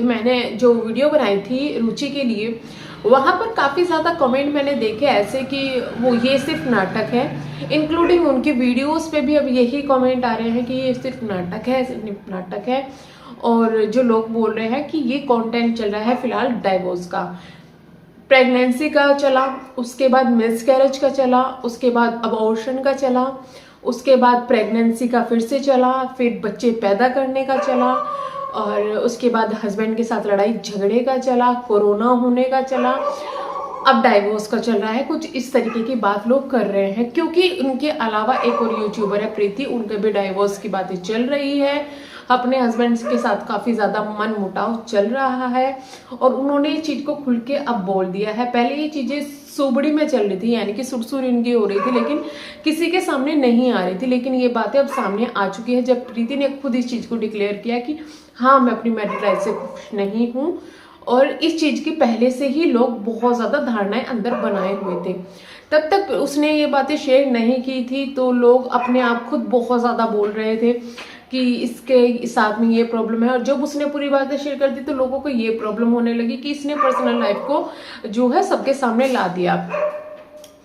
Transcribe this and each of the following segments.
मैंने जो वीडियो बनाई थी रुचि के लिए, वहाँ पर काफ़ी ज़्यादा कमेंट मैंने देखे ऐसे कि वो ये सिर्फ नाटक है, इंक्लूडिंग उनकी वीडियोस पे भी अब यही कमेंट आ रहे हैं कि ये सिर्फ नाटक है, सिर्फ नाटक है। और जो लोग बोल रहे हैं कि ये कंटेंट चल रहा है फिलहाल डाइवोर्स का, प्रेगनेंसी का चला, उसके बाद मिसकैरेज का चला, उसके बाद अबॉर्शन का चला, उसके बाद प्रेगनेंसी का फिर से चला, फिर बच्चे पैदा करने का चला, और उसके बाद हस्बैंड के साथ लड़ाई झगड़े का चला, कोरोना होने का चला, अब डाइवोर्स का चल रहा है। कुछ इस तरीके की बात लोग कर रहे हैं, क्योंकि उनके अलावा एक और यूट्यूबर है प्रीति, उनके भी डाइवोर्स की बातें चल रही है, अपने हस्बैंड के साथ काफ़ी ज़्यादा मन मुटाव चल रहा है, और उन्होंने ये चीज़ को खुल के अब बोल दिया है। पहले ये चीज़ें सुबड़ी में चल रही थी, यानी कि सुरसुर इनकी हो रही थी, लेकिन किसी के सामने नहीं आ रही थी, लेकिन ये बातें अब सामने आ चुकी है जब प्रीति ने खुद इस चीज़ को डिक्लेयर किया कि हाँ, मैं अपनी मैरिड लाइफ से खुश नहीं हूँ। और इस चीज़ की पहले से ही लोग बहुत ज़्यादा धारणाएं अंदर बनाए हुए थे। तब तक उसने ये बातें शेयर नहीं की थी, तो लोग अपने आप खुद बहुत ज़्यादा बोल रहे थे कि इसके साथ में ये प्रॉब्लम है, और जब उसने पूरी बातें शेयर कर दी तो लोगों को ये प्रॉब्लम होने लगी कि इसने पर्सनल लाइफ को जो है सबके सामने ला दिया,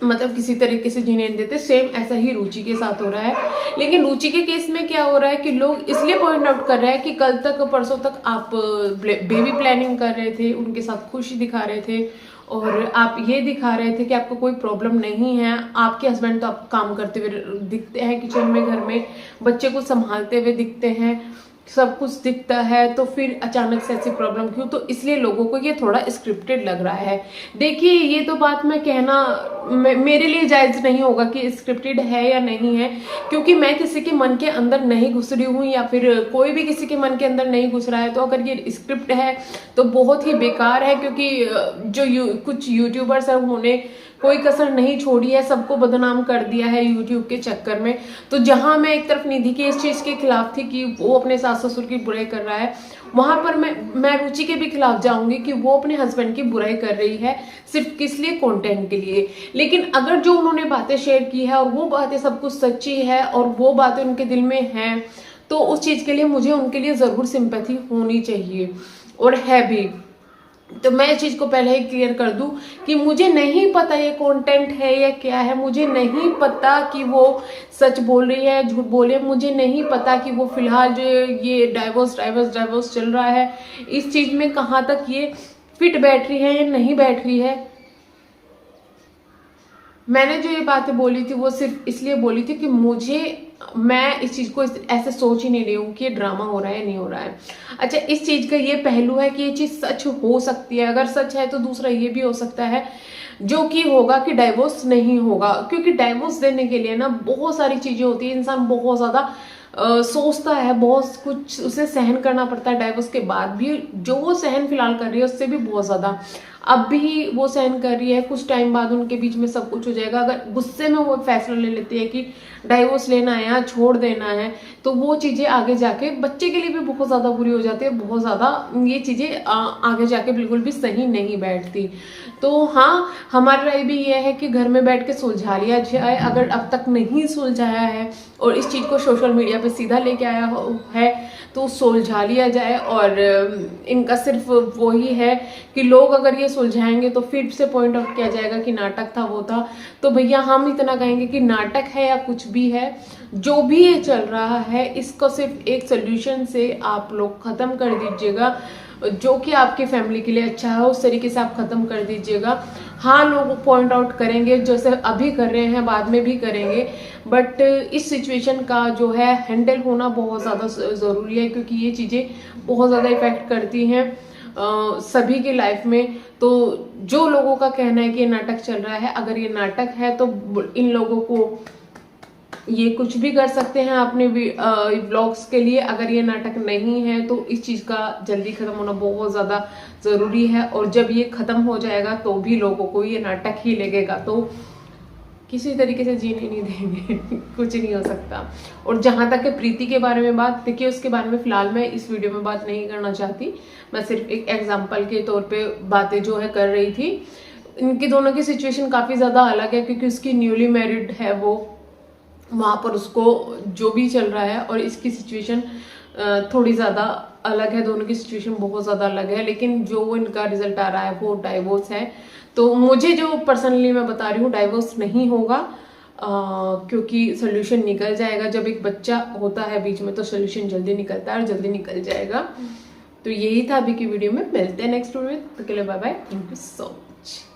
मतलब किसी तरीके से जीने नहीं देते। सेम ऐसा ही रुचि के साथ हो रहा है। लेकिन रुचि के केस में क्या हो रहा है कि लोग इसलिए पॉइंट आउट कर रहे हैं कि कल तक परसों तक आप बेबी प्लानिंग कर रहे थे, उनके साथ खुशी दिखा रहे थे, और आप ये दिखा रहे थे कि आपको कोई प्रॉब्लम नहीं है। आपके हस्बैंड तो आप काम करते हुए दिखते हैं, किचन में, घर में बच्चे को संभालते हुए दिखते हैं, सब कुछ दिखता है, तो फिर अचानक से ऐसी प्रॉब्लम क्यों? तो इसलिए लोगों को ये थोड़ा स्क्रिप्टेड लग रहा है। देखिए, ये तो बात मैं कहना मेरे लिए जायज नहीं होगा कि स्क्रिप्टेड है या नहीं है, क्योंकि मैं किसी के मन के अंदर नहीं घुस रही हूँ, या फिर कोई भी किसी के मन के अंदर नहीं घुस रहा है। तो अगर ये स्क्रिप्ट है तो बहुत ही बेकार है, क्योंकि कुछ यूट्यूबर्स हैं उन्होंने कोई कसर नहीं छोड़ी है, सबको बदनाम कर दिया है यूट्यूब के चक्कर में। तो जहां मैं एक तरफ निधि के इस चीज के खिलाफ थी कि वो अपने सास ससुर की बुराई कर रहा है, वहां पर मैं रुचि के भी खिलाफ जाऊंगी कि वो अपने हस्बैंड की बुराई कर रही है, सिर्फ किस लिए? कंटेंट के लिए। लेकिन अगर जो उन्होंने बातें शेयर की है और वो बातें सब कुछ सच्ची है और वो बातें उनके दिल में हैं, तो उस चीज के लिए मुझे उनके लिए जरूर सिंपैथी होनी चाहिए, और है भी। तो मैं इस चीज को पहले ही क्लियर कर दूं कि मुझे नहीं पता ये कंटेंट है या क्या है, मुझे नहीं पता कि वो सच बोल रही है, झूठ बोल रही है, मुझे नहीं पता कि वो फिलहाल जो ये डाइवोर्स चल रहा है, इस चीज में कहाँ तक ये फिट बैठ रही है या नहीं बैठ रही है। मैंने जो ये बातें बोली थी वो सिर्फ इसलिए बोली थी कि मैं इस चीज को ऐसे सोच ही नहीं रही हूँ कि ये ड्रामा हो रहा है या नहीं हो रहा है। अच्छा, इस चीज का ये पहलू है कि ये चीज सच हो सकती है। अगर सच है तो दूसरा ये भी हो सकता है जो कि होगा कि डाइवोर्स नहीं होगा, क्योंकि डाइवोर्स देने के लिए ना बहुत सारी चीजें होती है, इंसान बहुत ज्यादा सोचता है, बहुत कुछ उसे सहन करना पड़ता है। डाइवोर्स के बाद भी जो वो सहन फिलहाल कर रही है उससे भी बहुत ज्यादा अब भी वो सहन कर रही है, कुछ टाइम बाद उनके बीच में सब कुछ हो जाएगा। अगर गुस्से में वो फैसला ले लेती है कि डाइवोर्स लेना है या छोड़ देना है, तो वो चीजें आगे जाके बच्चे के लिए भी बहुत ज्यादा बुरी हो जाती है, बहुत ज्यादा ये चीजें आगे जाके बिल्कुल भी सही नहीं बैठती। तो हाँ, हमारी राय भी ये है कि घर में बैठ के सुलझा लिया जाए, अगर अब तक नहीं सुलझाया है और इस चीज को सोशल मीडिया पे सीधा लेके आया है तो सुलझा लिया जाए। और इनका सिर्फ वही है कि लोग अगर ये सुलझाएंगे तो फिर से पॉइंट आउट किया जाएगा कि नाटक था, वो था। तो भैया हम इतना कहेंगे कि नाटक है या कुछ भी है, जो भी ये चल रहा है, इसको सिर्फ एक सोल्यूशन से आप लोग खत्म कर दीजिएगा, जो कि आपकी फैमिली के लिए अच्छा है, उस तरीके से आप खत्म कर दीजिएगा। हाँ, लोग पॉइंट आउट करेंगे, जैसे अभी कर रहे हैं, बाद में भी करेंगे, बट इस सिचुएशन का जो है हैंडल होना बहुत ज़्यादा ज़रूरी है, क्योंकि ये चीज़ें बहुत ज़्यादा इफेक्ट करती हैं सभी की लाइफ में। तो जो लोगों का कहना है कि ये नाटक चल रहा है, अगर ये नाटक है तो इन लोगों को ये कुछ भी कर सकते हैं अपने ब्लॉग्स के लिए। अगर ये नाटक नहीं है तो इस चीज का जल्दी खत्म होना बहुत ज्यादा जरूरी है, और जब ये खत्म हो जाएगा तो भी लोगों को ये नाटक ही लगेगा, तो किसी तरीके से जीने नहीं देंगे कुछ नहीं हो सकता। और जहां तक है प्रीति के बारे में बात, देखिए उसके बारे में फिलहाल मैं इस वीडियो में बात नहीं करना चाहती, मैं सिर्फ एक एग्जाम्पल के तौर पे बातें जो है कर रही थी। इनकी दोनों की सिचुएशन काफी ज्यादा अलग है, क्योंकि उसकी न्यूली मैरिड है वो, वहां पर उसको जो भी चल रहा है, और इसकी सिचुएशन थोड़ी ज़्यादा अलग है, दोनों की सिचुएशन बहुत ज़्यादा अलग है, लेकिन जो इनका रिजल्ट आ रहा है वो डाइवोर्स है। तो मुझे जो पर्सनली मैं बता रही हूँ डाइवोर्स नहीं होगा, क्योंकि सोल्यूशन निकल जाएगा। जब एक बच्चा होता है बीच में तो सोल्यूशन जल्दी निकलता है और जल्दी निकल जाएगा। तो यही था अभी की वीडियो में, मिलते हैं नेक्स्ट वीडियो में, तो के लिए bye bye, thank you so much.